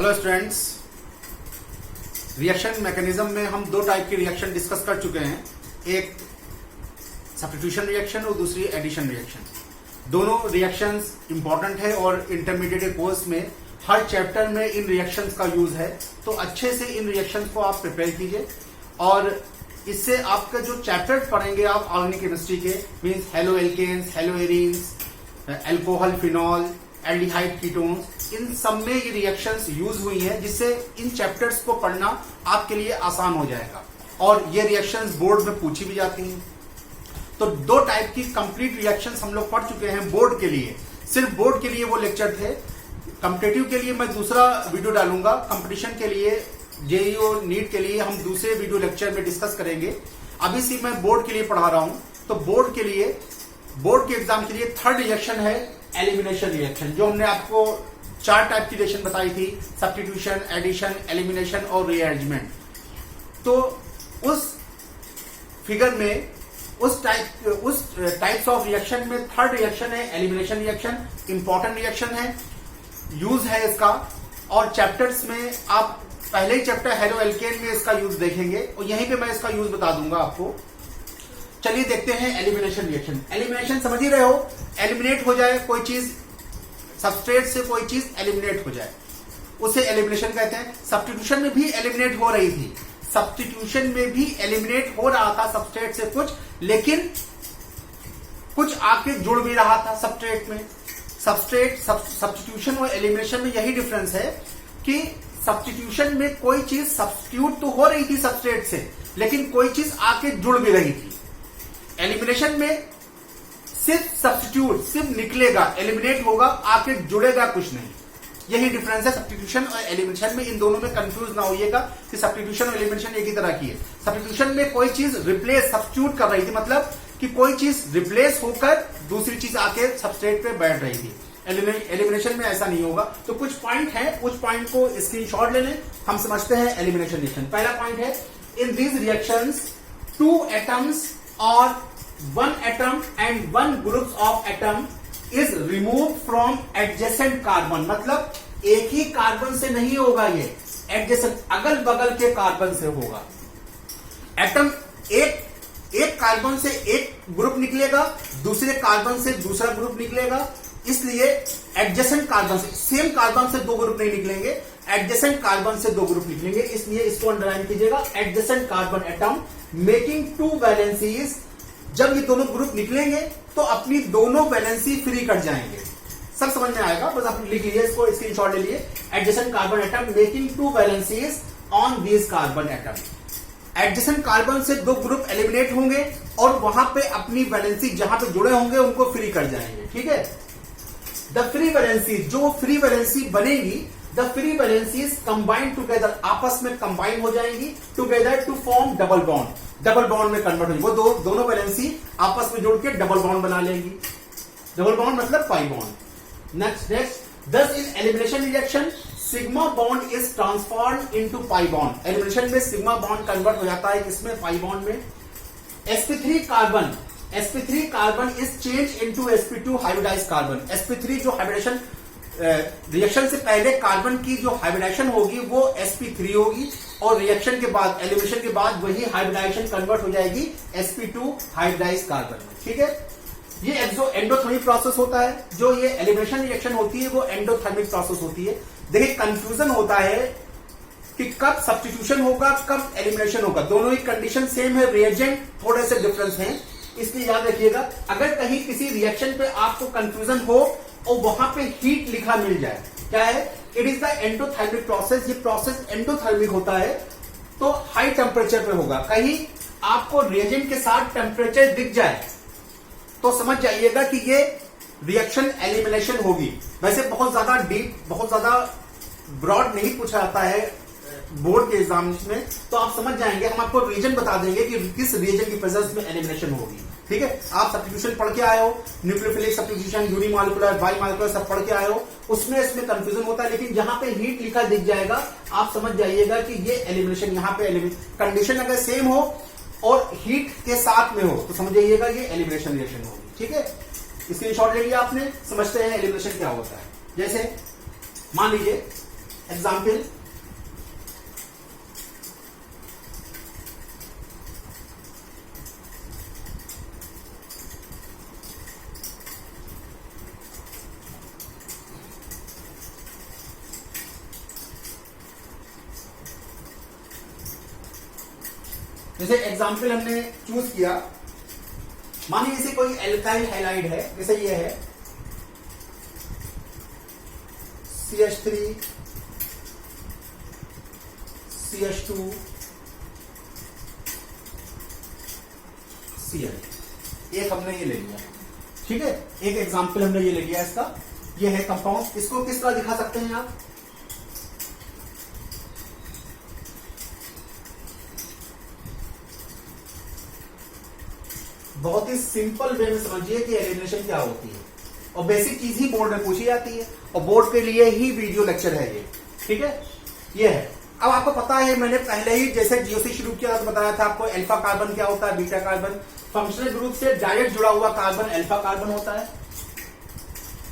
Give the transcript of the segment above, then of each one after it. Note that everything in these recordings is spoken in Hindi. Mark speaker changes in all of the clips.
Speaker 1: हेलो स्टूडेंट्स, रिएक्शन मैकेनिज्म में हम दो टाइप के रिएक्शन डिस्कस कर चुके हैं। एक सब्स्टिट्यूशन रिएक्शन और दूसरी एडिशन रिएक्शन। दोनों रिएक्शंस इंपॉर्टेंट है और इंटरमीडिएट कोर्स में हर चैप्टर में इन रिएक्शंस का यूज है, तो अच्छे से इन रिएक्शंस को आप प्रिपेयर कीजिए और इससे आपका जो चैप्टर पढ़ेंगे आप ऑर्गेनिक केमिस्ट्री के, means haloalkanes, haloarenes, alcohol, phenol, aldehyde, ketones, इन सब में ये रिएक्शंस यूज हुई हैं, जिससे इन चैप्टर्स को पढ़ना आपके लिए आसान हो जाएगा और ये रिएक्शंस बोर्ड में पूछी भी जाती हैं। तो दो टाइप की कंप्लीट रिएक्शंस हम लोग पढ़ चुके हैं बोर्ड के लिए। सिर्फ बोर्ड के लिए वो लेक्चर थे। कॉम्पिटिटिव के लिए मैं दूसरा वीडियो डालूंगा। कंपटीशन के लिए, जेईई और नीट के लिए हम दूसरे वीडियो लेक्चर में डिस्कस करेंगे। अभी से मैं बोर्ड के लिए पढ़ा रहा हूं, तो बोर्ड के एग्जाम के लिए थर्ड रिएक्शन है एलिमिनेशन रिएक्शन, जो हमने आपको चार टाइप की रिएक्शन बताई थी: सब्स्टिट्यूशन, एडिशन, एलिमिनेशन और रीअरेंजमेंट। तो उस फिगर में उस टाइप्स ऑफ रिएक्शन में थर्ड रिएक्शन है एलिमिनेशन रिएक्शन। इंपॉर्टेंट रिएक्शन है, यूज है इसका, और चैप्टर्स में आप पहले ही चैप्टर हेलो एल्केन में इसका यूज देखेंगे और यहीं पे मैं इसका यूज बता दूंगा आपको। चलिए देखते हैं एलिमिनेशन रिएक्शन। एलिमिनेशन समझ ही रहे हो, एलिमिनेट हो जाए कोई चीज, सबस्ट्रेट से कोई चीज एलिमिनेट हो जाए, उसे एलिमिनेशन कहते हैं। सब्स्टिट्यूशन में भी एलिमिनेट हो रही थी, सब्स्टिट्यूशन में भी एलिमिनेट हो रहा था सबस्ट्रेट से कुछ, लेकिन कुछ आके जुड़ भी रहा था सबस्ट्रेट में। सब्स्टिट्यूशन और एलिमिनेशन में यही डिफरेंस है कि सब्स्टिट्यूशन में कोई चीज सब्स्टिट्यूट तो हो रही थी सबस्ट्रेट से, लेकिन कोई चीज आके जुड़ भी रही थी। एलिमिनेशन में सिर्फ सब्स्टिट्यूट सिर्फ निकलेगा, एलिमिनेट होगा, आके जुड़ेगा कुछ नहीं। यही डिफरेंस है सब्स्टिट्यूशन और एलिमिनेशन में। इन दोनों में कंफ्यूज ना होइएगा कि सब्स्टिट्यूशन और एलिमिनेशन एक ही तरह की है। सब्स्टिट्यूशन में कोई चीज रिप्लेस, सब्स्टिट्यूट कर रही थी, मतलब कि कोई चीज रिप्लेस होकर दूसरी चीज आके सबस्ट्रेट पे बैठ रही थी। एलिमिनेशन में ऐसा नहीं होगा। तो कुछ पॉइंट है, कुछ पॉइंट को स्क्रीनशॉट ले लें, हम समझते हैं एलिमिनेशन रिएक्शन। पहला पॉइंट है, in these reactions two atoms और one atom and one group of atom is removed from adjacent carbon। मतलब एक ही कार्बन से नहीं होगा, ये एडजेसेंट, अगल बगल के कार्बन से होगा। एटम एक कार्बन से एक ग्रुप निकलेगा, दूसरे कार्बन से दूसरा ग्रुप निकलेगा, इसलिए एडजेसेंट कार्बन से, सेम कार्बन से दो ग्रुप नहीं निकलेंगे, एडजेसेंट कार्बन से दो ग्रुप निकलेंगे, इसलिए इसको अंडरलाइन कीजिएगा। Adjacent carbon atom making two valencies. जब ये दोनों ग्रुप निकलेंगे तो अपनी दोनों वैलेंसी फ्री कर जाएंगे। सब समझ में आएगा, बस आप लिख लीजिए, इसको स्क्रीनशॉट ले लिए। Adjacent carbon atom making two valencies on these carbon atom. Adjacent carbon से दो ग्रुप एलिमिनेट होंगे और वहां पे अपनी वैलेंसी जहां पे जुड़े होंगे उनको फ्री कर जाएंगे। ठीक है। द फ्री वैलेंसी, जो फ्री वैलेंसी बनेगी, the free valencies combine together, आपस में कंबाइन हो जाएंगी together to form double bond. Double bond में कन्वर्ट होगी, वो दोनों वैलेंसी आपस में जुड़ के डबल बॉन्ड बना लेंगी। डबल बॉन्ड मतलब पाई bond. Next, thus in elimination reaction sigma bond is transformed into pi bond. Elimination में सिग्मा बॉन्ड कन्वर्ट हो जाता है किसमें? पाई बॉन्ड में। sp3 carbon is change into sp2 hybridised carbon. sp3 जो हाइब्रिडेशन रिएक्शन से पहले कार्बन की जो हाइब्रिडाइजेशन होगी वो sp3 होगी, और रिएक्शन के बाद, एलिमिनेशन के बाद वही हाइब्रिडाइजेशन कन्वर्ट हो जाएगी sp2 हाइब्रिडाइज्ड कार्बन में। ठीक है। ये जो एंडोथर्मिक प्रोसेस होता है, जो ये एलिमिनेशन रिएक्शन होती है, वो एंडोथर्मिक प्रोसेस होती है। देखिए कंफ्यूजन होता है कि कब सब्स्टिट्यूशन होगा, कब एलिमिनेशन होगा। दोनों ही कंडीशन सेम है, रिएजेंट थोड़े से डिफरेंस हैं, इसलिए याद रखिएगा। अगर कहीं किसी रिएक्शन पे आपको कंफ्यूजन हो और वहां पे हीट लिखा मिल जाए, क्या है? It is the endothermic process. ये प्रोसेस एंडोथर्मिक होता है, तो हाई टेम्परेचर पे होगा। कहीं आपको रिएजेंट के साथ टेम्परेचर दिख जाए तो समझ जाइएगा कि ये रिएक्शन एलिमिनेशन होगी। वैसे बहुत ज्यादा डीप, बहुत ज्यादा ब्रॉड नहीं पूछा जाता है बोर्ड के एग्जाम में, तो आप समझ जाएंगे। हम आपको रीजन बता देंगे कि किस रीजन की प्रेजेंस में एलिमिनेशन होगी। ठीक है। आप सब्स्टिट्यूशन पढ़ के आए हो, न्यूक्लियोफिलिक सब्स्टिट्यूशन, यूनिमॉलिक्यूलर, बाइमॉलिक्यूलर सब पढ़ के आए हो, उसमें इसमें कंफ्यूजन होता है, लेकिन जहां पे हीट लिखा दिख जाएगा आप समझ जाइएगा कि ये एलिमिनेशन, यहाँ पे कंडीशन अगर सेम हो और हीट के साथ में हो तो समझ जाइएगा ये एलिमिनेशन रिएक्शन होगी। ठीक है। स्क्रीनशॉट ले लिया आपने, समझते हैं एलिमिनेशन क्या होता है। जैसे मान लीजिए एग्जाम्पल, जैसे एग्जाम्पल हमने चूज किया, मानिए इसे कोई एल्काइल हैलाइड है, जैसे ये है CH3 CH2 Cl, एक हमने ये ले लिया, ठीक है, एक एग्जाम्पल हमने ये ले लिया इसका, ये है कंपाउंड। इसको किस तरह दिखा सकते हैं आप, बहुत ही सिंपल वे में समझिए कि एलिमिनेशन क्या होती है, और बेसिक चीज ही बोर्ड में पूछी जाती है, और बोर्ड के लिए ही वीडियो लेक्चर है ये, ठीक है। ये है, अब आपको पता है मैंने पहले ही जैसे जीओसी शुरू किया तो बताया था आपको अल्फा कार्बन क्या होता है, बीटा कार्बन। फंक्शनल ग्रुप से डायरेक्ट जुड़ा हुआ कार्बन अल्फा कार्बन होता है,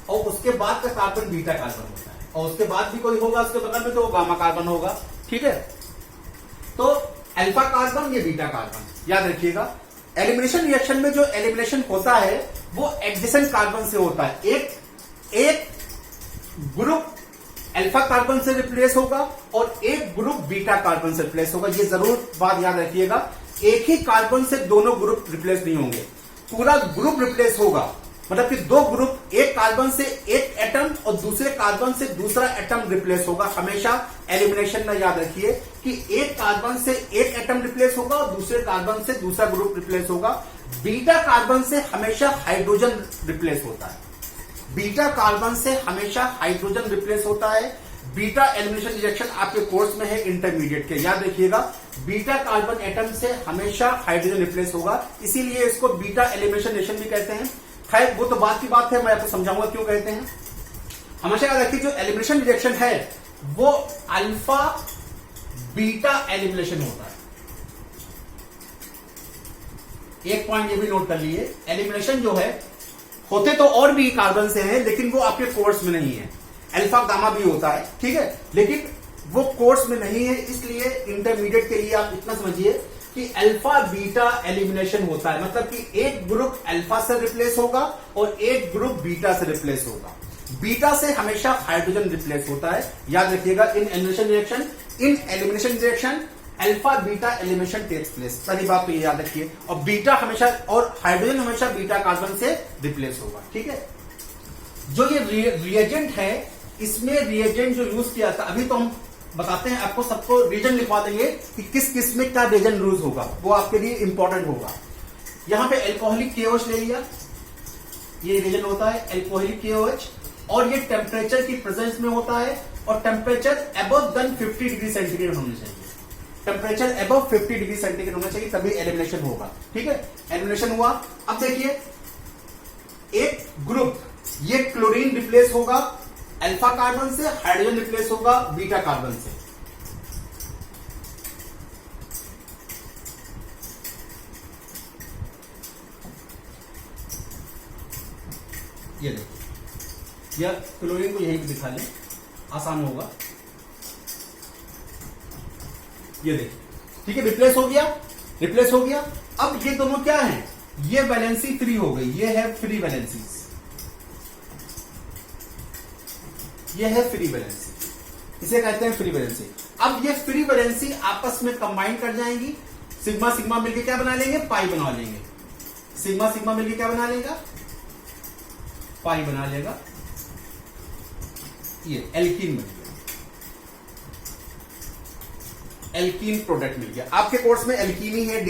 Speaker 1: और उसके बाद का कार्बन बीटा कार्बन होता है, और उसके बाद भी कोई होगा उसके बगल में तो वो गामा कार्बन होगा, ठीक है। तो अल्फा कार्बन, ये बीटा कार्बन, याद रखिएगा। एलिमिनेशन रिएक्शन में जो एलिमिनेशन होता है वो एडजेसेंट कार्बन से होता है, एक ग्रुप अल्फा कार्बन से रिप्लेस होगा और एक ग्रुप बीटा कार्बन से रिप्लेस होगा। ये जरूर बात याद रखिएगा, एक ही कार्बन से दोनों ग्रुप रिप्लेस नहीं होंगे, पूरा ग्रुप रिप्लेस होगा। मतलब कि दो ग्रुप, एक कार्बन से एक एटम और दूसरे कार्बन से दूसरा एटम रिप्लेस होगा। हमेशा एलिमिनेशन में याद रखिए कि एक कार्बन से एक एटम रिप्लेस होगा और दूसरे कार्बन से दूसरा ग्रुप रिप्लेस होगा। बीटा कार्बन से हमेशा हाइड्रोजन रिप्लेस होता है, बीटा कार्बन से हमेशा हाइड्रोजन रिप्लेस होता है। बीटा एलिमिनेशन रिएक्शन आपके कोर्स में है इंटरमीडिएट के, याद रखिएगा। बीटा कार्बन एटम से हमेशा हाइड्रोजन रिप्लेस होगा, इसीलिए इसको बीटा एलिमिनेशन रिएक्शन भी कहते हैं। खैर वो तो बात की बात है, मैं आपको समझाऊंगा क्यों कहते हैं। हमेशा याद रखिए जो एलिमिनेशन रिएक्शन है वो अल्फा बीटा एलिमिनेशन होता है। एक पॉइंट ये भी नोट कर लिए, एलिमिनेशन जो है होते तो और भी कार्बन से हैं, लेकिन वो आपके कोर्स में नहीं है। अल्फा गामा भी होता है, ठीक है, लेकिन वो कोर्स में नहीं है, इसलिए इंटरमीडिएट के लिए आप इतना समझिए कि अल्फा बीटा एलिमिनेशन होता है। मतलब कि एक ग्रुप अल्फा से रिप्लेस होगा और एक ग्रुप बीटा से रिप्लेस होगा। बीटा से हमेशा हाइड्रोजन रिप्लेस होता है, याद रखिएगा। In elimination reaction alpha beta elimination takes place, पहली बात तो ये याद रखिए। और बीटा हमेशा और हाइड्रोजन हमेशा बीटा कार्बन से रिप्लेस होगा, ठीक है। जो ये रिएजेंट है, इसमें रिएजेंट जो यूज किया था, अभी तो हम बताते हैं आपको, सबको रीजन लिखवा देंगे कि किस किस में क्या रीजन यूज होगा, वो आपके लिए इंपॉर्टेंट होगा। यहां पे एल्कोहलिक KOH ले लिया, ये रीजन होता है एल्कोहलिक KOH, और ये टेम्परेचर की प्रेजेंस में होता है, और temperature above than 50 degree centigrade होना चाहिए। टेम्परेचर अबव 50 डिग्री सेंटीग्रेड होना चाहिए, तभी एलिमिनेशन होगा, ठीक है। एलिमिनेशन हुआ। अब देखिए एक ग्रुप, ये क्लोरीन रिप्लेस होगा अल्फा कार्बन से, हाइड्रोजन रिप्लेस होगा बीटा कार्बन से। ये देखिए, या क्लोरीन को यहीं पे दिखा लें, आसान होगा। ये देखिए, ठीक है, रिप्लेस हो गया, रिप्लेस हो गया। अब ये दोनों क्या है, ये वैलेंसी फ्री हो गई, ये है फ्री वैलेंसी, ये है फ्री वैलेंसी, इसे कहते हैं फ्री वैलेंसी। अब ये फ्री वैलेंसी आपस में कंबाइन कर जाएंगी, सिग्मा सिग्मा मिलके क्या बना लेंगे, पाई बना लेंगे। सिग्मा सिग्मा मिलके क्या बना लेगा, पाई बना लेगा। ये एल्कीन मिल गया, एल्कीन प्रोडक्ट मिल गया। आपके कोर्स में एल्कीन ही है,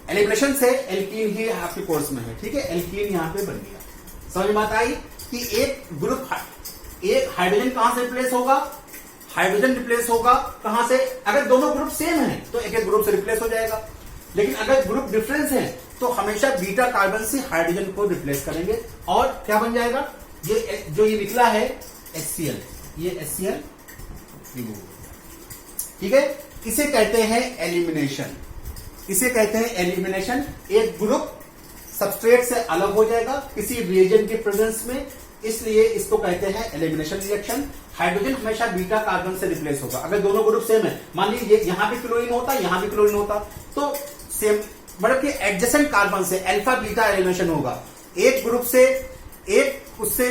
Speaker 1: एलिमिनेशन से एल्कीन ही आपके कोर्स में है, ठीक है। एल्कीन यहां पे बन गया। समझ में बात आई कि एक ग्रुप, एक हाइड्रोजन कहां से रिप्लेस होगा, हाइड्रोजन रिप्लेस होगा कहां से, अगर दोनों ग्रुप सेम है तो एक एक ग्रुप से रिप्लेस हो जाएगा, लेकिन अगर ग्रुप डिफरेंस है तो हमेशा बीटा कार्बन से हाइड्रोजन को रिप्लेस करेंगे, और क्या बन जाएगा, ये जो ये निकला है HCl, ये HCl रिमूव, ठीक है। इसे कहते हैं एलिमिनेशन, इसे कहते हैं एलिमिनेशन। एक ग्रुप सबस्ट्रेट से अलग हो जाएगा किसी रिएजेंट के प्रेजेंस में, इसलिए इसको कहते हैं एलिमिनेशन रिएक्शन। हाइड्रोजन हमेशा बीटा कार्बन से रिप्लेस होगा। अगर दोनों ग्रुप सेम है, मान लीजिए यहां भी क्लोरीन होता, यहां भी क्लोरीन होता, तो सेम मतलब कि एडजेसेंट कार्बन से अल्फा बीटा एलिमिनेशन होगा। एक ग्रुप से एक उससे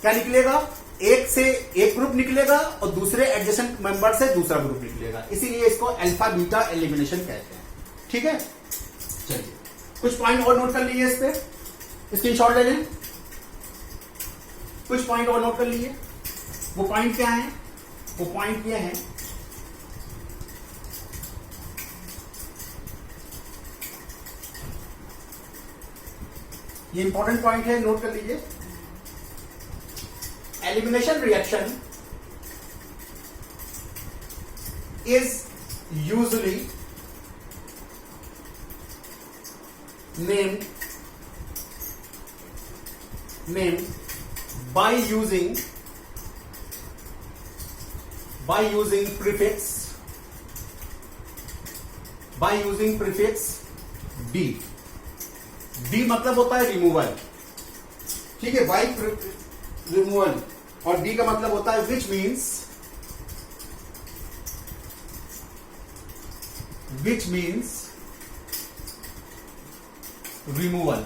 Speaker 1: क्या निकलेगा, एक से एक ग्रुप निकलेगा और दूसरे एडजेसेंट मेंबर से दूसरा ग्रुप निकलेगा, इसीलिए इसको अल्फा बीटा एलिमिनेशन कहते हैं। ठीक है, चलिए कुछ पॉइंट और नोट कर लीजिए, इस पे स्क्रीनशॉट ले लें। कुछ पॉइंट और नोट कर लीजिए। वो पॉइंट क्या है? वो पॉइंट ये है ये इंपॉर्टेंट पॉइंट है, नोट कर लीजिए। Elimination reaction is usually named by using prefix d। d मतलब होता है रिमूवल, ठीक है, बाई रिमूवल, और d का मतलब होता है which means removal,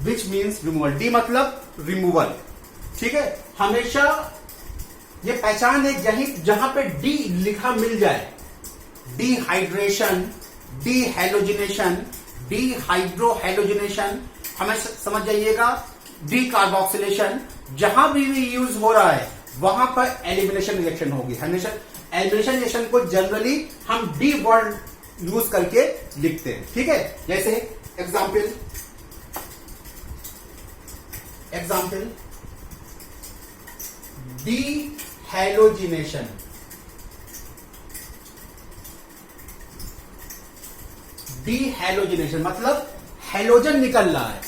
Speaker 1: which means removal. D मतलब रिमूवल, ठीक है। हमेशा ये पहचान है जहां पे डी लिखा मिल जाए, डिहाइड्रेशन, डीहेलोजिनेशन, डिहाइड्रोहेलोजिनेशन, हमें समझ जाइएगा, डी कार्बोक्सिलेशन, जहां भी यूज हो रहा है वहां पर एलिमिनेशन रिएक्शन होगी। हमेशा एलिमिनेशन रिएक्शन को जनरली हम डी वर्ड यूज करके लिखते हैं, ठीक है। जैसे एग्जाम्पल डीहेलोजिनेशन, डीहेलोजिनेशन मतलब हेलोजन निकल रहा है।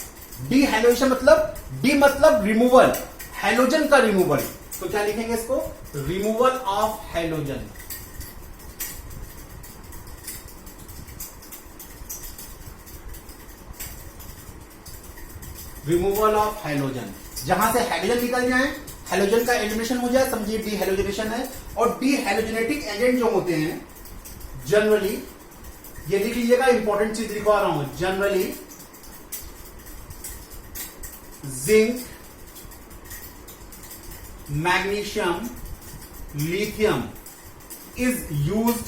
Speaker 1: डीहेलोजिनेशन मतलब डी मतलब रिमूवल, हेलोजन का रिमूवल, तो क्या लिखेंगे इसको, removal of halogen. Removal of halogen, जहां से हाइड्रोजन निकल जाए, हेलोजन का एलिमिनेशन हो जाए, समझिए डीहेलोजिनेशन है। और डीहेलोजिनेटिक एजेंट जो होते हैं जनरली, ये लिख लीजिएगा, इंपॉर्टेंट चीज लिखवा रहा हूं, generally zinc, magnesium, lithium is used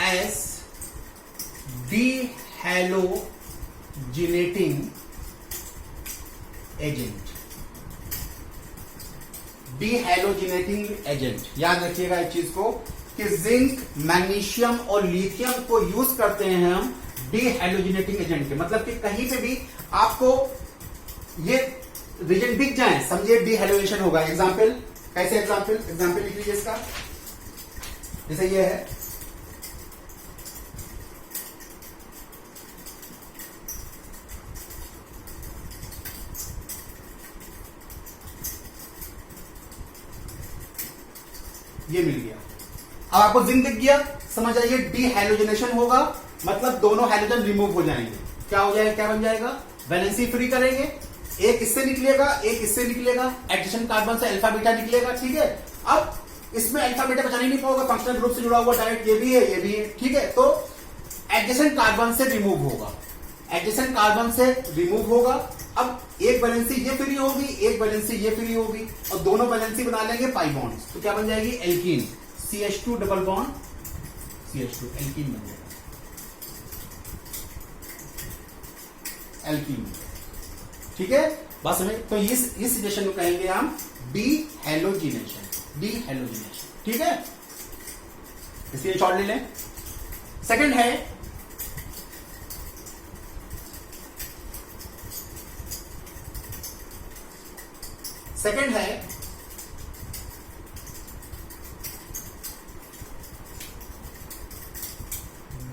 Speaker 1: as dehalogenating agent. Dehalogenating agent, याद रखिएगा इस चीज को कि जिंक, मैग्नीशियम और लिथियम को यूज करते हैं हम डीहेलोजिनेटिंग एजेंट के। मतलब कि कहीं पे भी आपको ये रीजन दिख जाए, समझिए डीहेलोजिनेशन होगा। एग्जाम्पल, कैसे एग्जाम्पल लिख लीजिए इसका, जैसे ये है, ये मिल गया। अब आपको जिंक दिख गया, समझ आइए डीहेलोजिनेशन होगा, मतलब दोनों हेलोजन रिमूव हो जाएंगे। क्या हो जाएगा, क्या बन जाएगा, वैलेंसी फ्री करेंगे, एक इससे निकलेगा, एक इससे निकलेगा, एडजेसेंट कार्बन से अल्फा बीटा निकलेगा, ठीक है। अब इसमें अल्फा बीटा पहचान ही नहीं पाओगे, फंक्शनल ग्रुप से जुड़ा हुआ डायरेक्ट, ये भी है, ये भी है, ठीक है। तो एडजेसेंट कार्बन से रिमूव होगा, एडजेसेंट कार्बन से रिमूव होगा। अब एक वैलेंसी ये फ्री होगी, एक वैलेंसी ये फ्री होगी, और दोनों वैलेंसी बना लेंगे पाई बॉन्ड्स, तो क्या बन जाएगी, alkene, CH2 double bond CH2, alkene बन जाएगा, एल्कीन, ठीक है। बस हमें तो इस सिचुएशन को कहेंगे हम डीहेलोजिनेशन, डीहेलोजिनेशन, ठीक है। इसलिए शॉर्ट ले लें। सेकंड है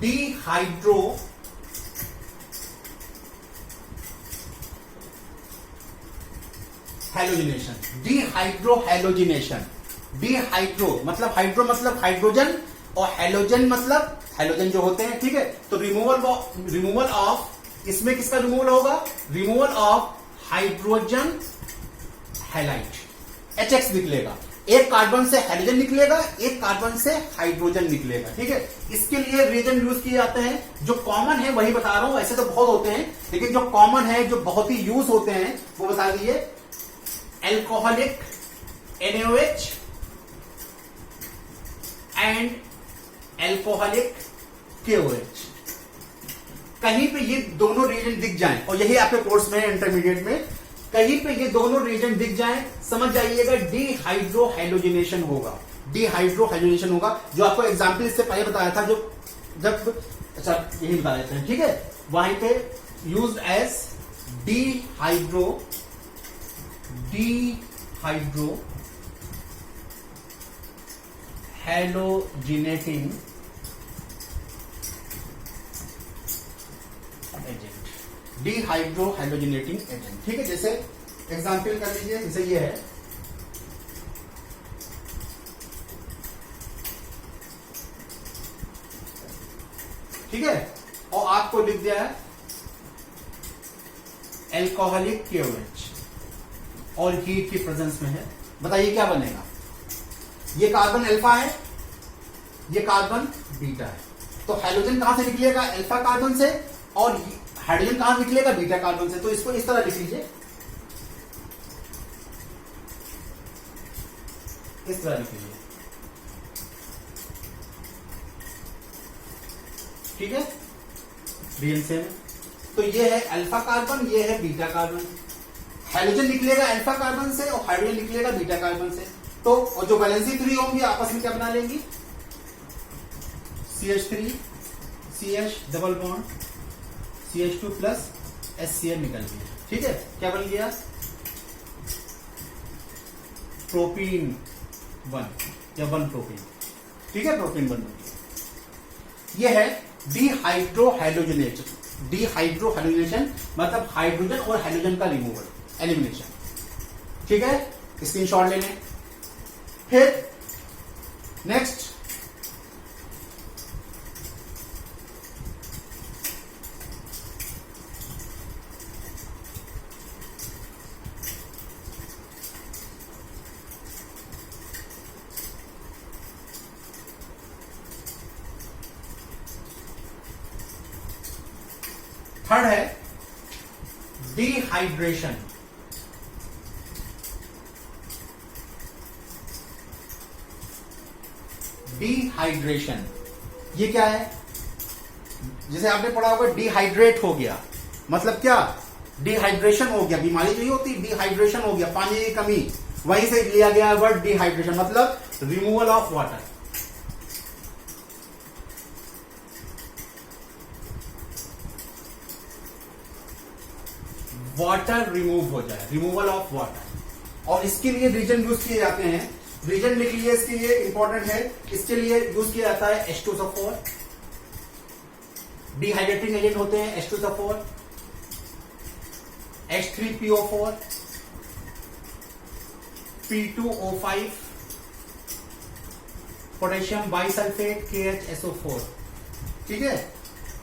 Speaker 1: डिहाइड्रो हेलोजिनेशन। डिहाइड्रोहेलोजिनेशन, डिहाइड्रो मतलब हाइड्रो मतलब हाइड्रोजन, और हेलोजन मतलब हेलोजन जो होते हैं, ठीक है। तो रिमूवल ऑफ इसमें किसका रिमूवल होगा? Removal of hydrogen halide, HX निकलेगा। एक कार्बन से हाइड्रोजन निकलेगा, एक कार्बन से हाइड्रोजन निकलेगा। ठीक है, इसके लिए रिएजेंट यूज किए जाते हैं। जो कॉमन है वही बता रहा हूं, ऐसे तो बहुत होते हैं, लेकिन जो कॉमन है, जो बहुत ही यूज होते हैं, वो बता दिए। Alcoholic NaOH and alcoholic KOH। कहीं पे ये दोनों रिएजेंट दिख जाएं, और यही आपके कोर्स में इंटरमीडिएट में कहीं पे ये दोनों रिएजेंट दिख जाएं, समझ जाइएगा डिहाइड्रोहाइलोजिनेशन होगा। डिहाइड्रोहाइलोजिनेशन होगा, जो आपको एग्जांपल इससे पहले बताया था, जो जब अच्छा यही बता देते हैं। ठीक है, वहीं पे यूज्ड एज डिहाइड्रोहाइलोजिनेटिंग एजेंट, डिहाइड्रोहाइलोजिनेटिंग एजेंट। ठीक है, जैसे एग्जांपल कर लीजिए, जैसे ये है, ठीक है, और आपको लिख दिया है एल्कोहलिक KOH और हीट की प्रेजेंस में है। बताइए क्या बनेगा? ये कार्बन अल्फा है, ये कार्बन बीटा है, तो हाइड्रोजन कहां से निकलेगा? अल्फा कार्बन से, और हाइड्रोजन कहां निकलेगा? बीटा कार्बन से। तो इसको इस तरह लिख लीजिए, इस तरह लिख लीजिए। ठीक है, रियल सेम। तो ये है अल्फा कार्बन, ये है बीटा कार्बन। हाइड्रोजन निकलेगा अल्फा कार्बन से और हाइड्रोजन निकलेगा बीटा कार्बन से। तो और जो वैलेंसी 3 होंगी आपस में क्या बना लेंगी? CH3 CH double bond CH2 plus HCl निकल गया। ठीक है, क्या बन गया? प्रोपीन 1 या 1 प्रोपीन। ठीक है, प्रोपीन 1 बन गया। यह है डिहाइड्रोहाइलोजिनेशन। डिहाइड्रोहाइलोजिनेशन मतलब हाइड्रोजन और हाइड्रोजन का रिमूवल, एलिमिनेशन। ठीक है, स्क्रीनशॉट ले लें। फिर नेक्स्ट, थर्ड है डिहाइड्रेशन। डिहाइड्रेशन ये क्या है? जैसे आपने पढ़ा होगा डिहाइड्रेट हो गया, मतलब क्या? डिहाइड्रेशन हो गया, बीमारी जो होती है डिहाइड्रेशन हो गया, पानी की कमी, वहीं से लिया गया वर्ड डिहाइड्रेशन, मतलब removal of water. Water remove हो जाए, रिमूवल ऑफ वाटर। और इसके लिए रीजन यूज किए जाते हैं, रीजन लिख लीजिए, इसके लिए इंपॉर्टेंट है। इसके लिए यूज किया जाता है H2SO4, डिहाइड्रेटिंग एजेंट होते हैं H2SO4, H3PO4, P2O5, potassium bisulphate KHSO4। ठीक है,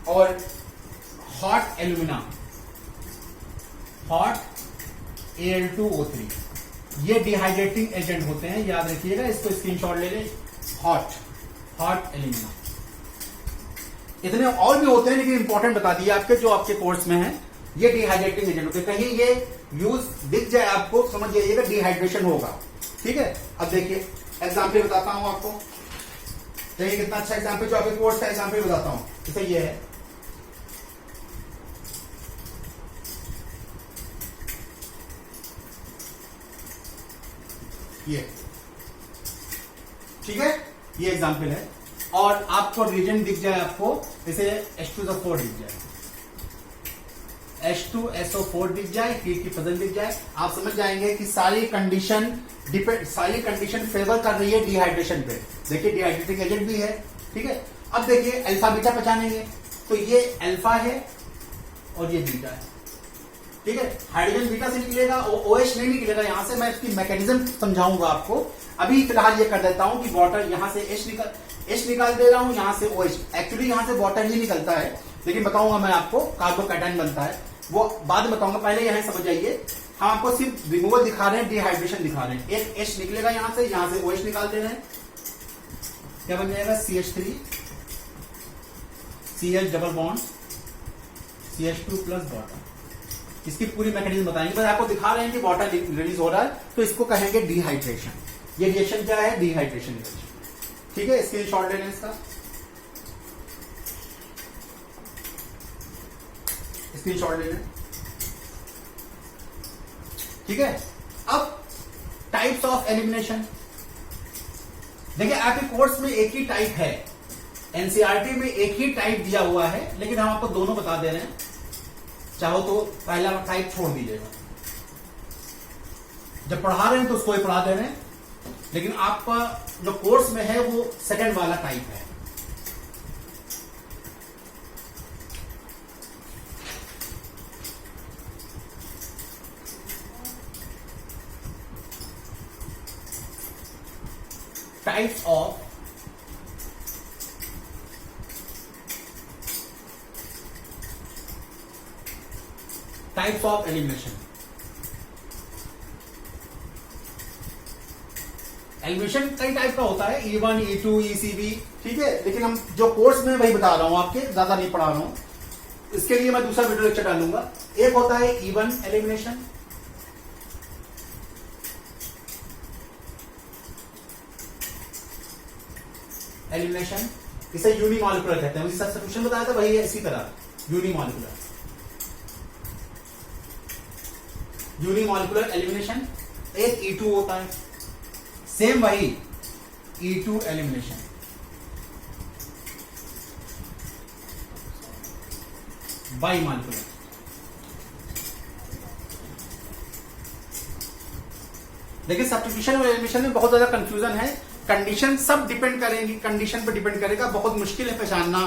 Speaker 1: और हॉट एल्यूमिना, हॉट Al2O3, ये डिहाइड्रेटिंग एजेंट होते हैं, याद रखिएगा, इसको स्क्रीनशॉट ले लें। Hot alumina. इतने और भी होते हैं, लेकिन इंपॉर्टेंट बता दिए आपके, जो आपके कोर्स में है। ये डिहाइड्रेटिंग एजेंट होते हैं, कहीं ये यूज दिख जाए आपको, समझ जाइएगा डिहाइड्रेशन होगा। ठीक है, अब देखिए एग्जाम्पल बताता हूं आपको। देखिए कितना अच्छा एग्जाम्पल, जो आपके कोर्स का एग्जाम्पल बताता हूं। जैसे ये है, ये ठीक है, ये एग्जाम्पल है। और आपको रीजन दिख जाए, आपको जैसे H2SO4 दिख जाए, H2SO4 दिख जाए, हीट की प्रेजेंस दिख जाए, आप समझ जाएंगे कि सारी कंडीशन फेवर कर रही है डिहाइड्रेशन पे। देखिए डिहाइड्रेटिंग एजेंट भी है। ठीक है, अब देखिए अल्फा बीटा पहचानेंगे, तो ये अल्फा है और ये बीटा है। ठीक है, हाइड्रोजन बीटा से निकलेगा, OH नहीं निकलेगा। यहां से मैं इसकी मैकेनिज्म समझाऊंगा आपको। अभी फिलहाल ये कर देता हूं कि वाटर यहां से H निकाल दे रहा हूं, यहां से OH। एक्चुअली यहां से वाटर ही निकलता है, लेकिन बताऊंगा मैं आपको कार्बोकैटायन बनता है, वो बाद में बताऊंगा, पहले यहां समझ जाइए। हम आपको सिर्फ रिमूवल दिखा रहे हैं, डिहाइड्रेशन दिखा रहे हैं। एक H निकलेगा यहां से OH निकाल दे रहे हैं, क्या बन जाएगा CH3 CH double bond CH2 plus water. इसकी पूरी मैकेनिज्म बताएंगे, बस आपको दिखा रहे हैं कि वाटर रिलीज हो रहा है, तो इसको कहेंगे डिहाइड्रेशन। ये रिएक्शन क्या है? Dehydration reaction. ठीक है, स्क्रीनशॉट ले लें इसका, स्क्रीनशॉट ले लें। ठीक है, अब टाइप्स ऑफ एलिमिनेशन। देखिए आपके कोर्स में एक ही टाइप है, एनसीईआरटी में एक ही टाइप दिया हुआ है, लेकिन हम आपको दोनों बता दे रहे हैं। चाहो तो पहला टाइप छोड़ दीजिएगा, जब पढ़ा रहे हैं तो उसको ही पढ़ा दे रहे हैं, लेकिन आपका जो कोर्स में है वो सेकंड वाला टाइप है। Types of elimination. एलिमिनेशन कई टाइप का होता है, E1 E2 ECB। ठीक है, लेकिन हम जो कोर्स में वही बता रहा हूं, आपके ज्यादा नहीं पढ़ा रहा हूं, इसके लिए मैं दूसरा वीडियो लेक्चर डालूंगा। एक होता है E1 एलिमिनेशन, इसे यूनिमॉलिक्यूलर कहते हैं। सब्स्टिट्यूशन बताया था, वही है इसी तरह यूनिमॉलिक्यूलर एलिमिनेशन। एक E2 होता है, सेम वही E2 एलिमिनेशन। बाईमॉलिक्यूलर। देखिए सब्स्टिट्यूशन और एलिमिनेशन में बहुत ज्यादा कंफ्यूजन है, कंडीशन सब डिपेंड करेंगी, कंडीशन पे डिपेंड करेगा, बहुत मुश्किल है पहचानना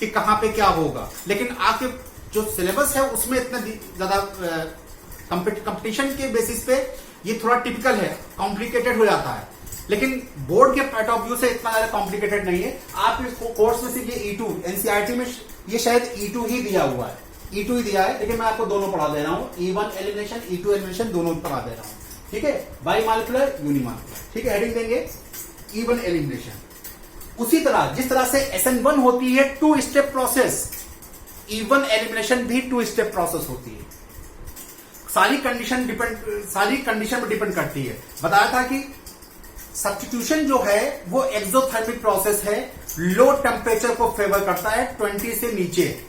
Speaker 1: कि कहां पे क्या होगा। लेकिन आपके जो सिलेबस है उसमें इतना ज्यादा कंपटीशन के बेसिस पे ये थोड़ा टिपिकल है, कॉम्प्लिकेटेड हो जाता है, लेकिन बोर्ड के पॉइंट ऑफ व्यू से इतना ज्यादा कॉम्प्लिकेटेड नहीं है। आप इसको कोर्स में सिर्फ ये E2 एनसीईआरटी में ये शायद E2 ही दिया हुआ है, E2 ही दिया है, लेकिन मैं आपको दोनों पढ़ा दे रहा हूं, E1 एलिमिनेशन E2 एलिमिनेशन दोनों पढ़ा दे रहा हूं। ठीक है, बाईमॉलिक्यूलर यूनिमॉलिक्यूलर। ठीक है, हेडिंग देंगे E1 एलिमिनेशन। उसी तरह जिस तरह से SN1 होती है 2 स्टेप प्रोसेस, E1 एलिमिनेशन भी 2 स्टेप प्रोसेस होती है। सारी कंडीशन पर डिपेंड करती है। बताया था कि सब्स्टिट्यूशन जो है वो एक्सोथर्मिक प्रोसेस है, लो टेम्परेचर को फेवर करता है, 20 से नीचे,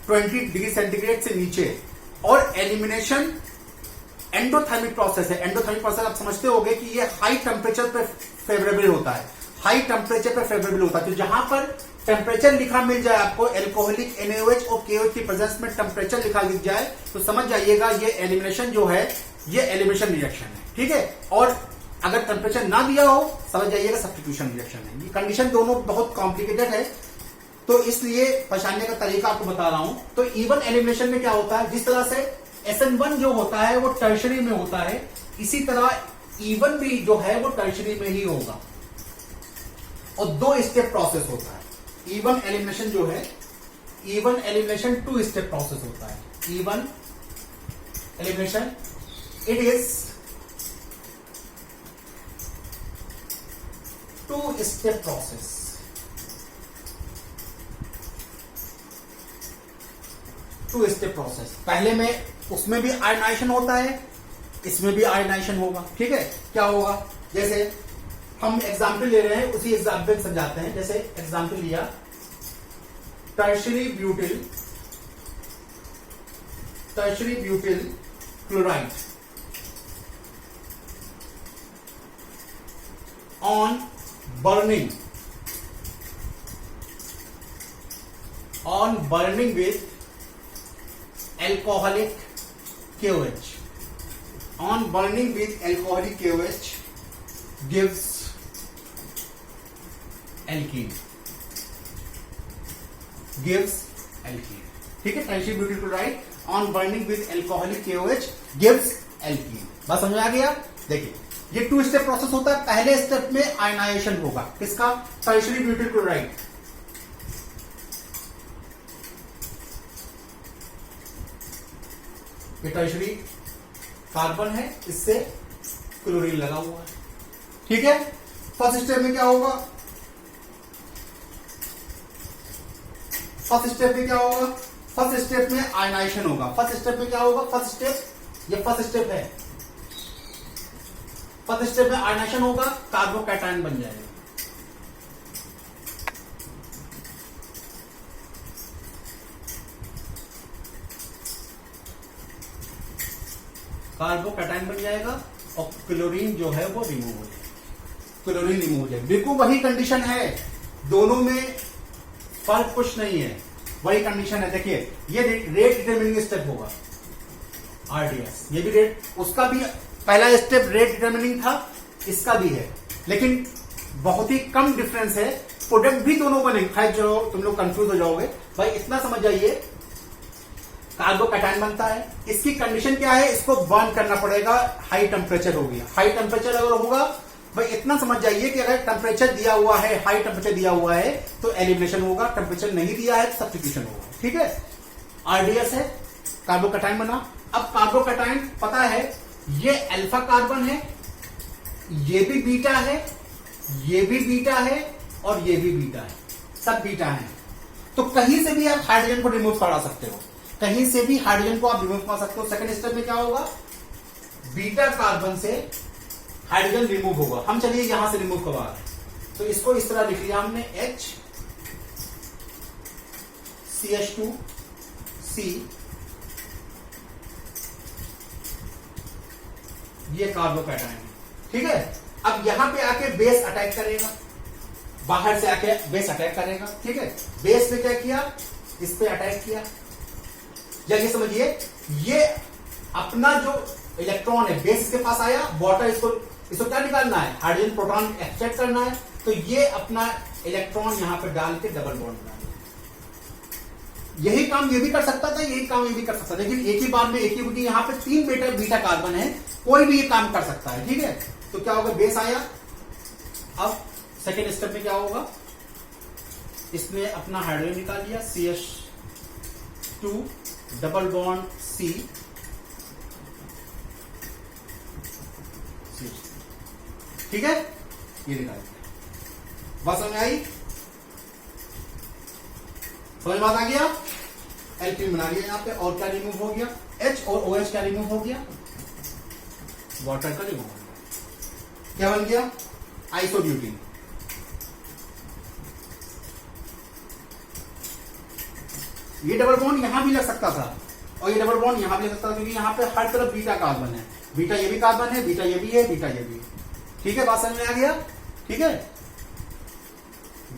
Speaker 1: 20 डिग्री सेंटीग्रेड से नीचे। और एलिमिनेशन एंडोथर्मिक प्रोसेस है। एंडोथर्मिक प्रोसेस आप समझते होंगे कि ये हाई टेम्परेचर पर फेवरेबल होता है, हाई टेम्परेचर पर फेवरेबल होता है। तो जहां पर टेम्परेचर लिखा मिल जाए आपको, एल्कोहलिक NaOH और KOH की प्रेजेंस में टेम्परेचर लिखा दिख जाए, तो समझ जाइएगा ये एलिमिनेशन जो है ये एलिमिनेशन रिएक्शन है। ठीक है, और अगर टेम्परेचर ना दिया हो समझ जाइएगा सब्स्टिट्यूशन रिएक्शन है। ये कंडीशन दोनों बहुत कॉम्प्लिकेटेड है, तो इसलिए पहचानने का तरीका आपको बता रहा हूं। तो E1 एलिमिनेशन में क्या होता है, जिस तरह से SN1 जो होता है वो टर्शरी में होता है, इसी तरह E1 भी जो है वो टर्शरी में ही होगा, और 2 स्टेप प्रोसेस होता है। E1 एलिमिनेशन जो है, E1 एलिमिनेशन 2 स्टेप प्रोसेस होता है। E1 elimination it is 2 step process. Two step process. पहले में उसमें भी आयनाइजेशन होता है, इसमें भी आयनाइजेशन होगा। ठीक है, क्या होगा, जैसे हम एग्जाम्पल ले रहे हैं, उसी एग्जाम्पल समझाते हैं। जैसे एग्जाम्पल लिया, tertiary butyl chloride on burning with alcoholic KOH, on burning with alcoholic KOH gives alkene। ठीक है, tertiary butyl chloride on burning with alcoholic KOH gives alkene। बात समझ आ गया। देखिए ये 2 स्टेप प्रोसेस होता है। पहले स्टेप में आयनाइजेशन होगा, किसका, टर्शरी ब्यूटिल क्लोराइड। ये टर्शरी कार्बन है, इससे क्लोरीन लगा हुआ है। ठीक है, फर्स्ट स्टेप में क्या होगा? फर्स्ट स्टेप में क्या होगा? फर्स्ट स्टेप में आयनाइजेशन होगा। फर्स्ट स्टेप में क्या होगा? फर्स्ट स्टेप, ये फर्स्ट स्टेप है। फर्स्ट स्टेप में आयनाइजेशन होगा, कार्बोकैटायन बन जाएगा। कार्बोकैटायन बन जाएगा और क्लोरीन जो है वो रिमूव हो जाएगा। क्लोरीन रिमूव हो जाएगा। बिल्कुल वही कंडीशन है, दोनों में फर्क कुछ नहीं है, वही कंडीशन है। देखिए ये रेट डिटरमिनिंग स्टेप होगा आरडीएस, ये भी रेट, उसका भी पहला स्टेप रेट डिटरमिनिंग था, इसका भी है, लेकिन बहुत ही कम डिफरेंस है। प्रोडक्ट भी दोनों बने, खैर जो तुम लोग कंफ्यूज हो जाओगे, भाई इतना समझ जाइए, कार्बोकैटायन बनता है, इसकी कंडीशन क्या है? इसको बर्न करना पड़ेगा, हाई टेम्परेचर हो गया। हाई टेम्परेचर अगर होगा, भाई इतना समझ जाइए कि अगर टेम्परेचर दिया हुआ है, हाई टेम्परेचर दिया हुआ है तो एलिमिनेशन होगा, टेम्परेचर नहीं दिया है तो सब्स्टिट्यूशन होगा। ठीक है, आरडीएस है, कार्बोकैटायन बना। अब कार्बोकैटायन पता है ये अल्फा कार्बन है, ये भी बीटा है, ये भी बीटा है और ये भी बीटा है, सब बीटा है। तो कहीं से भी आप हाइड्रोजन को रिमूव करा सकते हो, कहीं से भी हाइड्रोजन को आप रिमूव कर सकते हो। सेकंड स्टेप में क्या होगा? बीटा कार्बन से हाइड्रोजन रिमूव होगा। हम चलिए यहां से रिमूव करवा रहे हैं, तो इसको इस तरह लिख लिया हमने, HCH2C, ये कार्बोकैटायन है। ठीक है, अब यहां पे आके बेस अटैक करेगा, बाहर से आके बेस अटैक करेगा। ठीक है, बेस ने क्या किया? इस पे अटैक किया। या ये समझिए, ये अपना जो इलेक्ट्रॉन है बेस के पास आया, वाटर इसको क्या निकालना है? हाइड्रोजन प्रोटॉन एक्सट्रैक्ट करना है, तो ये अपना इलेक्ट्रॉन यहां पे डाल के डबल बॉन्ड बनाएगा। यही काम ये भी कर सकता था, यही काम ये भी कर सकता था, लेकिन एक ही बार में एक ही, क्योंकि यहां पे 3 बीटा कार्बन है, कोई भी ये काम कर सकता है। ठीक है, तो क्या होगा? बेस आया। अब सेकेंड स्टेप में क्या होगा? इसने अपना हाइड्रोजन निकाल लिया, CH2 डबल बॉन्ड C, ठीक है, ये निकाल दिया। बात समझ आई? समझ बात आ गया? एल्कीन बना लिया यहां पे, और क्या रिमूव हो गया? H और OH क्या रिमूव हो गया? वाटर का रिमूव हो गया। क्या बन गया? आइसोब्यूटीन। ये डबल बॉन्ड यहां भी लग सकता था और ये डबल बॉन्ड यहां भी लग सकता था, क्योंकि यहां पे हर तरफ बीटा कार्बन है, बीटा ये भी कार्बन है, बीटा ये भी है, बीटा ये भी है। ठीक है, बात समझ में आ गया? ठीक है,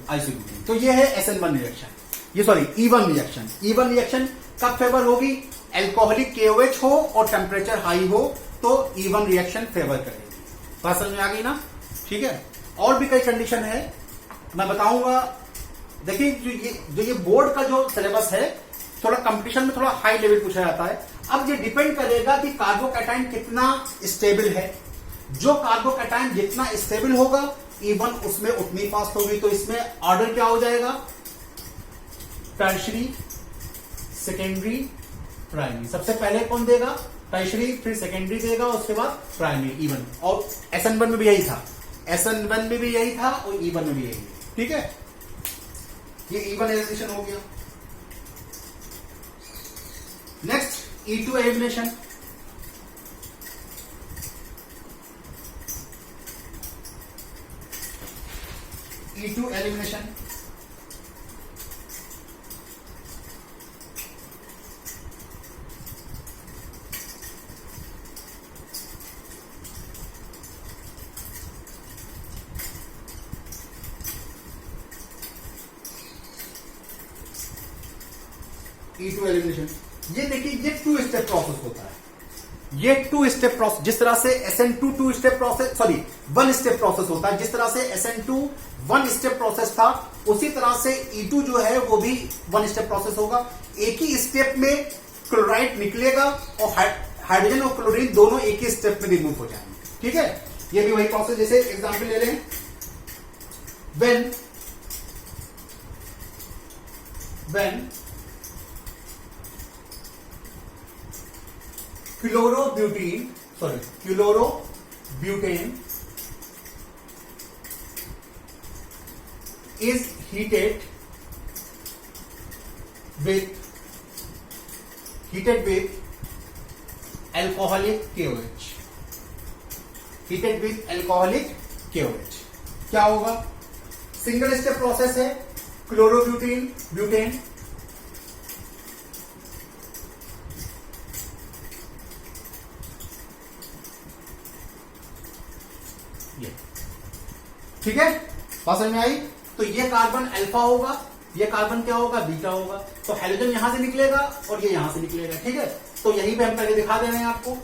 Speaker 1: आइसोब्यूटीन। तो ये है SN1 रिएक्शन, ये sorry E1 reaction. E1 reaction कब फेवर होगी? एल्कोहलिक KOH हो और टेम्परेचर हाई हो तो E1 रिएक्शन फेवर करेगी। बात समझ में आ गई ना? ठीक है, और भी कई कंडीशन है, मैं बताऊंगा। देखिए जो ये बोर्ड का जो सिलेबस है, थोड़ा कंपटीशन में थोड़ा हाई लेवल पूछा जाता है। अब ये डिपेंड करेगा कि कार्बोकैटायन कितना स्टेबल है। जो कार्बोकैटायन जितना स्टेबल होगा, E1 उसमें उतनी फास्ट होगी। तो इसमें ऑर्डर क्या हो जाएगा? Tertiary, secondary, primary. सबसे पहले कौन देगा? टर्शरी, फिर सेकेंडरी देगा, उसके बाद प्राइमरी, E1। और SN1 में भी यही था, SN1 में भी यही था और E1 में भी यही है। ठीक है, ये E1 एलिमिनेशन हो गया। Next E2 elimination. E2 elimination, E2 elimination, ये देखिए ये 2 स्टेप प्रोसेस होता है। ये 2 स्टेप प्रोसेस, जिस तरह से SN2 2 step process, sorry 1 step process होता है, जिस तरह से SN2 1 स्टेप प्रोसेस था, उसी तरह से E2 जो है वो भी 1 स्टेप प्रोसेस होगा। एक ही स्टेप में क्लोराइड निकलेगा और हाइड्रोजन और क्लोरीन दोनों एक ही स्टेप में रिमूव हो जाएंगे। ठीक है, ये भी वही प्रोसेस। जैसे एग्जाम्पल ले लें, when chlorobutane is heated with alcoholic KOH. क्या होगा? सिंगल स्टेप प्रोसेस है. ब्यूटेन ये ठीक है, बात समझ में आई? तो ये कार्बन अल्फा होगा, ये कार्बन क्या होगा? बीटा होगा. तो हाइड्रोजन यहां से निकलेगा और ये यहां से निकलेगा. ठीक है, तो यहीं पे हम करके दिखा दे रहे हैं आपको,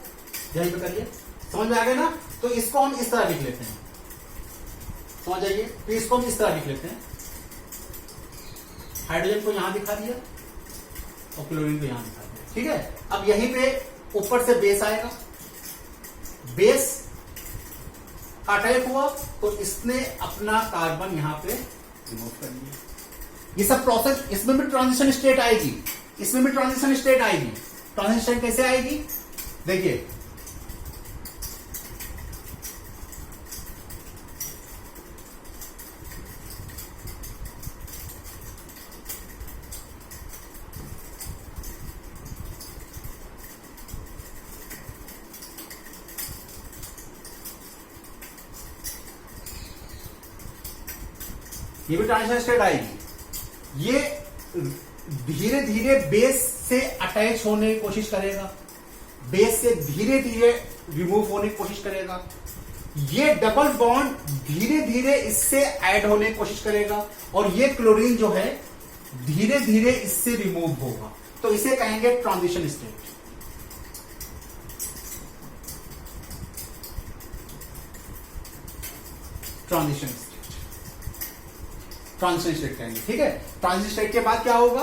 Speaker 1: यहीं पे करिए. समझ में आ गया ना? तो इसको हम इस तरह लिख लेते हैं, समझ आइए. तो इसको हम इस तरह लिख लेते हैं, हाइड्रोजन को यहां दिखा दिया और क्लोरीन को यहां दिखा दिया. ठीक है, अब यहीं पे ऊपर से बेस आएगा, बेस अटैक हुआ तो इसने अपना कार्बन यहां पे रिमूव कर लिया. ये सब प्रोसेस, इसमें भी ट्रांजिशन स्टेट आएगी, इसमें भी ट्रांजिशन स्टेट आएगी. ट्रांजिशन स्टेट कैसे आएगी? देखिए, ये भी ट्रांजिशन स्टेट आएगी. ये धीरे धीरे बेस से अटैच होने की कोशिश करेगा, बेस से धीरे धीरे रिमूव होने की कोशिश करेगा. ये डबल बॉन्ड धीरे धीरे इससे ऐड होने की कोशिश करेगा और ये क्लोरीन जो है धीरे धीरे इससे रिमूव होगा. तो इसे कहेंगे ट्रांजिशन स्टेट. ट्रांजिशन स्टेट कहेंगे. ठीक है, ट्रांजिशन स्टेट के बाद क्या होगा?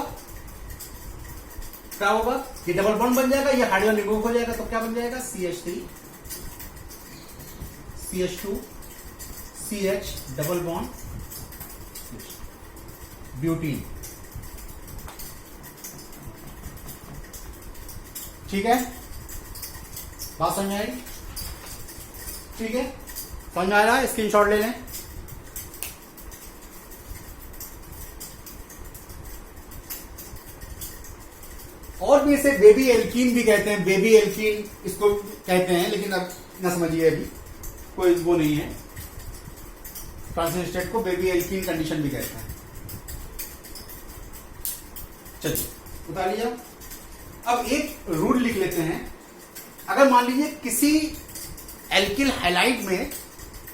Speaker 1: ये डबल बॉन्ड बन जाएगा, ये हाइड्रोजन रिमूव हो जाएगा, तो क्या बन जाएगा? CH3 CH2 CH double bond butene. ठीक है, बात समझ में आई? ठीक है, समझ में आ रहा है? स्क्रीनशॉट ले लें. और भी इसे बेबी एल्कीन भी कहते हैं, बेबी एल्कीन इसको कहते हैं, लेकिन अब ना समझिए, अभी कोई वो नहीं है. ट्रांजिशन स्टेट को बेबी एल्कीन कंडीशन भी कहते हैं. चलिए बता लिया. अब एक रूल लिख लेते हैं. अगर मान लीजिए किसी एल्किल हैलाइड में,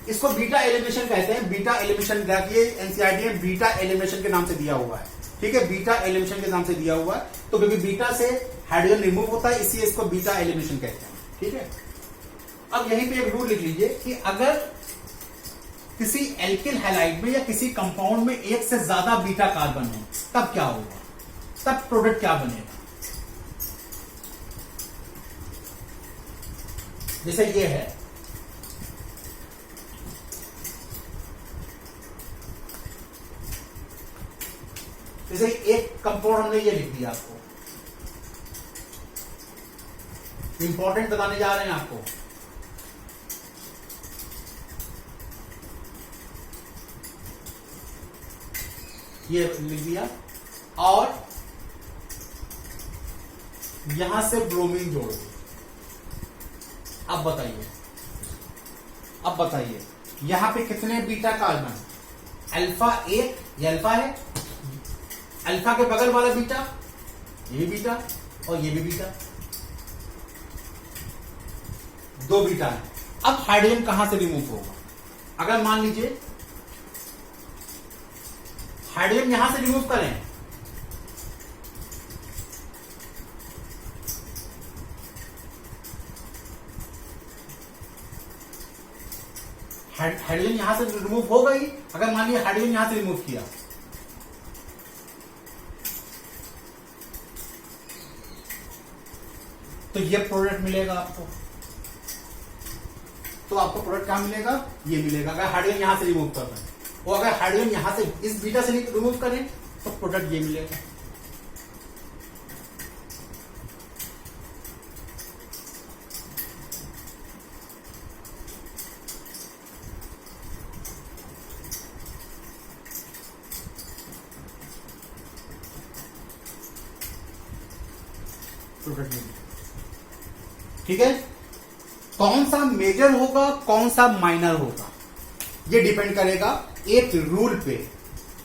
Speaker 1: इसको बीटा एलिमिनेशन कहते हैं. बीटा एलिमिनेशन देखिए, एनसीईआरटी में बीटा एलिमिनेशन के नाम से दिया हुआ है. ठीक है, बीटा एलिमिनेशन के नाम से दिया हुआ है. तो क्योंकि बीटा से हाइड्रोजन रिमूव होता है, इसलिए इसको बीटा एलिमिनेशन कहते हैं. ठीक है, अब यहीं पे एक रूल लिख लीजिए कि अगर किसी एल्किल हैलाइड में या किसी कंपाउंड में एक से ज्यादा बीटा कार्बन हो, तब क्या होगा? तब प्रोडक्ट क्या बनेगा? जैसे ये है, जैसे एक कंपाउंड हमने ये लिख दिया आपको, इंपॉर्टेंट बताने जा रहे हैं आपको. ये लिख दिया और यहां से ब्रोमीन जोड़ दी. अब बताइए यहां पे कितने बीटा कार्बन? अल्फा एक, ये अल्फा है, अल्फा के बगल वाला बीटा, ये बीटा और ये भी बीटा, दो बीटा है. अब हाइड्रोजन कहां से रिमूव होगा? अगर मान लीजिए हाइड्रोजन यहां से रिमूव करें, हाइड्रोजन यहां से रिमूव होगा ही. अगर मान लीजिए हाइड्रोजन यहां से रिमूव किया, तो ये प्रोडक्ट मिलेगा आपको. तो आपको प्रोडक्ट क्या मिलेगा? ये मिलेगा. अगर हाइड्रोजन यहां से रिमूव कर रहे हैं, और अगर हाइड्रोजन यहां से इस बीटा से रिमूव करें, तो प्रोडक्ट ये मिलेगा. प्रोडक्ट में भी। ठीक है, कौन सा मेजर होगा कौन सा माइनर होगा ये डिपेंड करेगा एक रूल पे।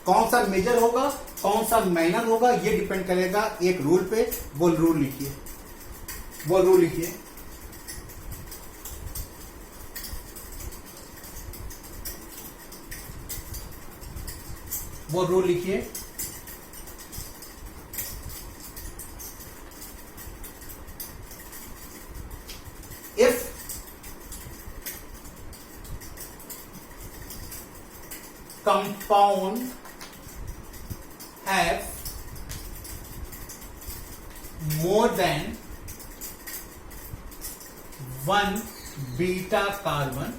Speaker 1: कौन सा मेजर होगा कौन सा माइनर होगा ये डिपेंड करेगा एक रूल पे। वो रूल लिखिए, वो रूल लिखिए। वो रूल लिखिए। If compound have more than one beta carbon,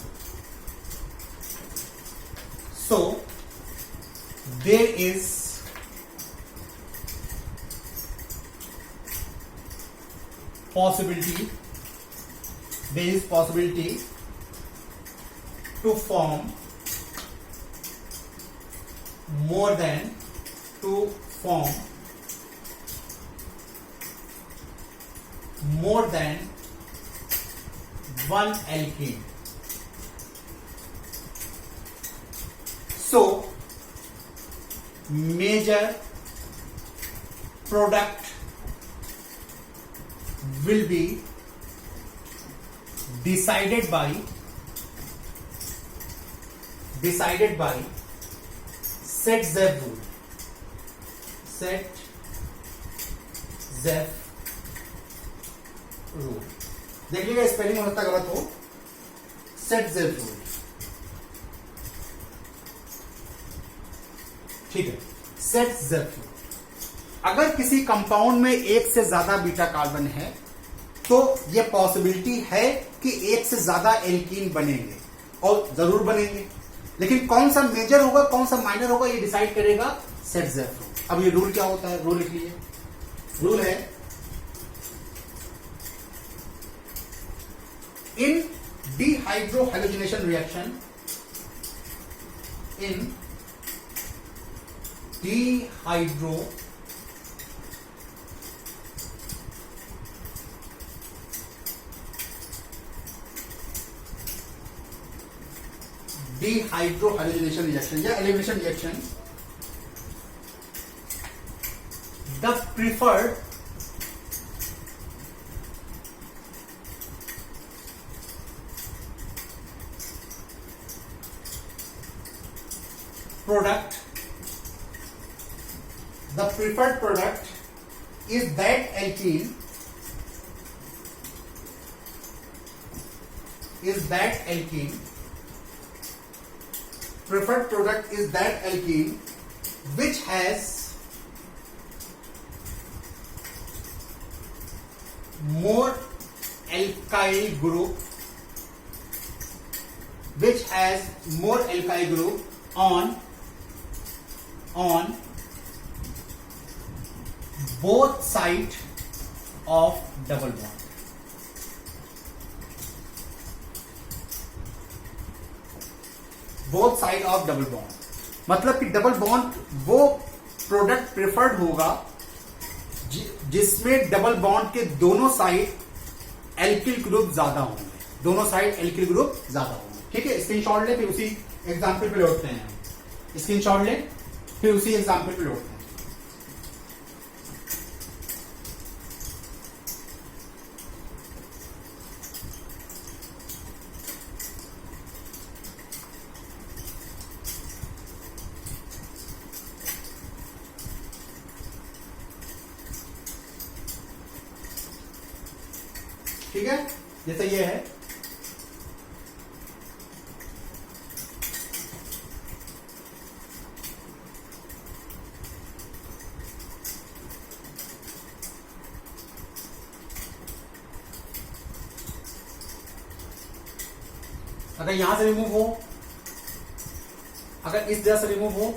Speaker 1: so there is possibility to form more than one alkene. So major product will be decided by Set-Zepf rule. Set-Zepf rule. देख लीजिएगा स्पेलिंग हो सकता गलत हो। Set-Zepf rule। ठीक है, Set-Zepf rule। अगर किसी कंपाउंड में एक से ज्यादा बीटा कार्बन है तो यह पॉसिबिलिटी है कि एक से ज्यादा एल्कीन बनेंगे, और जरूर बनेंगे। लेकिन कौन सा मेजर होगा कौन सा माइनर होगा ये डिसाइड करेगा Set-Zepf रूल। अब ये रूल क्या होता है, रूल लिख लीजिए। रूल है इन डिहाइड्रोहैलोजिनेशन रिएक्शन, इन dehydrohalogenation reaction या elimination reaction, the preferred product is that alkene preferred product is that alkene which has more alkyl group on both sides of double bond। Both side of double bond मतलब कि डबल बॉन्ड वो प्रोडक्ट प्रेफर्ड होगा जिसमें डबल बॉन्ड के दोनों साइड एल्किल ग्रुप ज्यादा होंगे। ठीक है, स्क्रीनशॉट ले फिर उसी एग्जांपल पे लौटते हैं। स्क्रीनशॉट ले फिर उसी एग्जांपल पे लौटते हैं। ठीक है, जैसे ये है अगर यहां से रिमूव हो, अगर इस तरह से रिमूव हो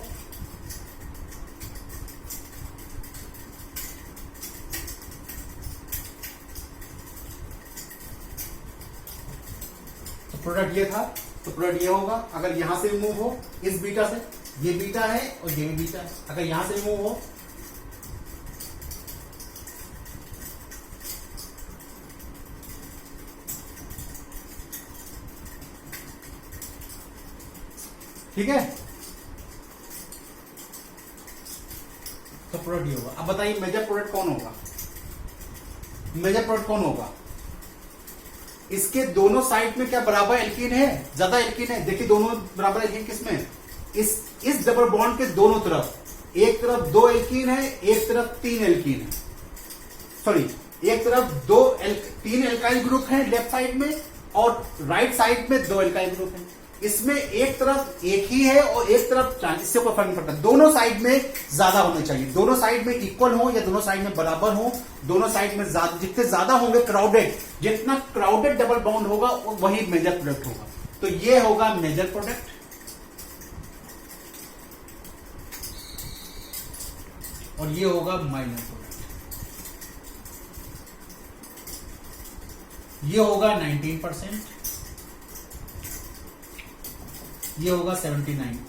Speaker 1: तो प्रोडक्ट ये था, तो प्रोडक्ट ये होगा। अगर यहां से रिमूव हो इस बीटा से, ये बीटा है और ये भी बीटा है, अगर यहां से रिमूव हो ठीक है, तो प्रोडक्ट ये होगा। अब बताइए मेजर प्रोडक्ट कौन होगा? मेजर प्रोडक्ट कौन होगा? इसके दोनों साइड में क्या बराबर एल्कीन है? ज्यादा एल्कीन है। देखिए दोनों बराबर एल्कीन किसमें? इस डबल बॉन्ड के दोनों तरफ, एक तरफ 2 एल्कीन है, एक तरफ 3 एल्कीन है, सॉरी एक तरफ 3 एल्काइल ग्रुप है लेफ्ट साइड में, और राइट साइड में 2 एल्काइल ग्रुप है। इसमें एक तरफ एक ही है और एक तरफ 4, इससे कोई फर्क नहीं पड़ता। दोनों साइड में ज्यादा होने चाहिए, दोनों साइड में इक्वल हो या दोनों साइड में बराबर हो। दोनों साइड में जितने ज्यादा होंगे क्राउडेड, जितना क्राउडेड डबल बॉन्ड होगा वही मेजर प्रोडक्ट होगा। तो ये होगा मेजर प्रोडक्ट, और ये होगा माइनर प्रोडक्ट। ये होगा 19%, ये होगा 81%।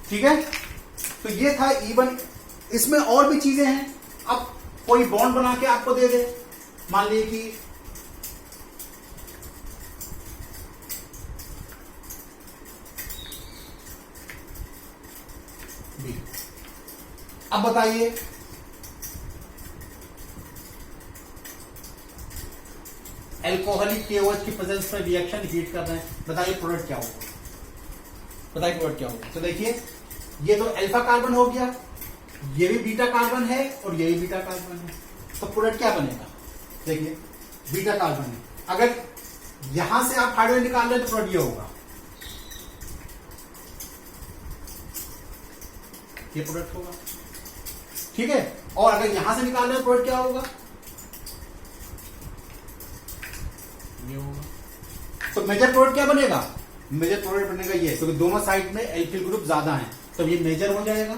Speaker 1: ठीक है, तो ये था इवन। इसमें और भी चीजें हैं। अब कोई बॉन्ड बना के आपको दे दे, मान लीजिए कि अब बताइए एल्कोहलिक KOH की प्रेजेंस पर रिएक्शन हीट कर रहे हैं, बताइए प्रोडक्ट क्या होगा? बताइए प्रोडक्ट क्या होगा? तो देखिए ये तो अल्फा कार्बन हो गया, ये भी बीटा कार्बन है और ये भी बीटा कार्बन है, तो प्रोडक्ट क्या बनेगा? देखिए बीटा कार्बन है। अगर यहां से आप हाइड्रोजन निकाल रहे हैं तो प्रोडक्ट ये होगा, ये प्रोडक्ट होगा। ठीक है, और अगर यहां से निकाल रहे हैं प्रोडक्ट क्या होगा? ये होगा। तो मेजर प्रोडक्ट क्या बनेगा? मेजर प्रोडक्ट बनेगा ये, क्योंकि दोनों साइड में एल्किल ग्रुप ज्यादा है, तो ये मेजर हो जाएगा,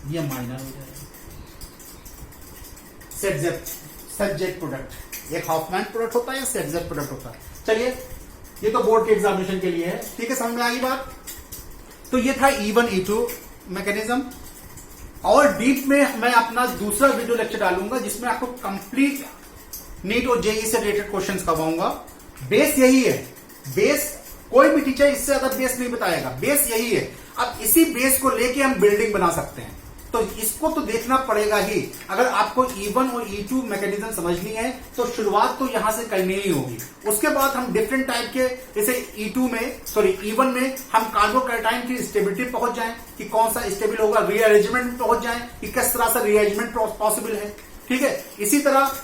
Speaker 1: ये माइनर हो जाएगा। सेट प्रोडक्ट एक हॉफमैन प्रोडक्ट होता है या सेट प्रोडक्ट होता है। चलिए ये तो बोर्ड के एग्जामिनेशन के लिए है, ठीक है, समझ में आ गई बात। तो ये था E1 E2 मैकेनिज्म, और डीप में मैं अपना दूसरा वीडियो लेक्चर डालूंगा जिसमें आपको कंप्लीट नीट और जेईई से रिलेटेड क्वेश्चंस करवाऊंगा। बेस यही है, बेस कोई भी टीचर इससे ज्यादा बेस नहीं बताएगा, बेस यही है। अब इसी बेस को लेके हम बिल्डिंग बना सकते हैं, तो इसको तो देखना पड़ेगा ही। अगर आपको E1 और E2 मैकेनिज्म समझनी है तो शुरुआत तो यहां से करनी ही होगी। उसके बाद हम डिफरेंट टाइप के, जैसे E1 में हम कार्बोकैटायन की स्टेबिलिटी पहुंच जाएं कि कौन सा स्टेबल होगा, रीअरेंजमेंट में पहुंच जाएं कि किस तरह से रीअरेंजमेंट पॉसिबल है। ठीक है, इसी तरह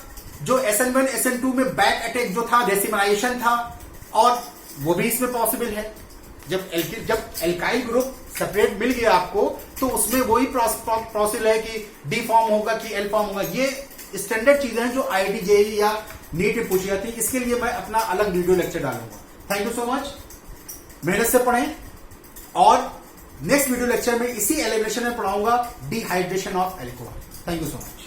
Speaker 1: जो SN1 SN2 में बैक अटैक जो था, डेसिमराइजेशन था, और वो भी इसमें पॉसिबल है। जब एल्काइल ग्रुप सेपरेट मिल गया आपको, तो उसमें वही प्रोसेस है कि डी फॉर्म होगा कि एल फॉर्म होगा। ये स्टैंडर्ड चीजें हैं जो IIT JEE या नीट में पूछी जाती है। इसके लिए मैं अपना अलग वीडियो लेक्चर डालूंगा। थैंक यू सो मच, मेहनत से पढ़ें। और नेक्स्ट वीडियो लेक्चर में इसी एलिमिनेशन में पढ़ाऊंगा dehydration of alcohol. Thank you so much.